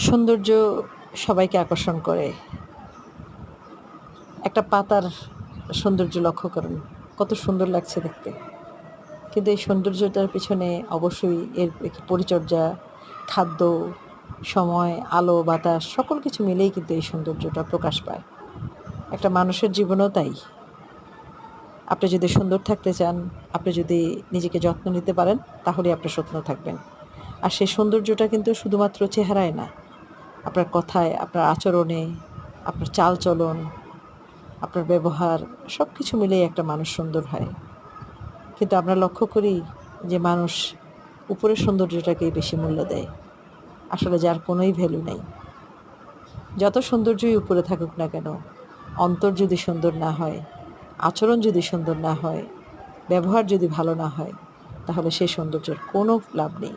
সৌন্দর্য সবাইকে আকর্ষণ করে। একটা পাতার সৌন্দর্য লক্ষ্য করুন, কত সুন্দর লাগছে দেখতে। কিন্তু এই সৌন্দর্যটার পিছনে অবশ্যই এর পরিচর্যা, খাদ্য, সময়, আলো, বাতাস সকল কিছু মিলেই কিন্তু এই সৌন্দর্যটা প্রকাশ পায়। একটা মানুষের জীবনেও তাই। আপনি যদি সুন্দর থাকতে চান, আপনি যদি নিজেকে যত্ন নিতে পারেন, তাহলেই আপনি সুন্দর থাকবেন। আর সেই সৌন্দর্যটা কিন্তু শুধুমাত্র চেহারায় না, আপনার কথায়, আপনার আচরণে, আপনার চালচলন, আপনার ব্যবহার সব কিছু মিলেই একটা মানুষ সুন্দর হয়। কিন্তু আমরা লক্ষ্য করি যে মানুষ উপরের সৌন্দর্যটাকেই বেশি মূল্য দেয়, আসলে যার কোনোই ভ্যালু নেই। যত সৌন্দর্যই উপরে থাকুক না কেন, অন্তর যদি সুন্দর না হয়, আচরণ যদি সুন্দর না হয়, ব্যবহার যদি ভালো না হয়, তাহলে সেই সৌন্দর্যের কোনো লাভ নেই।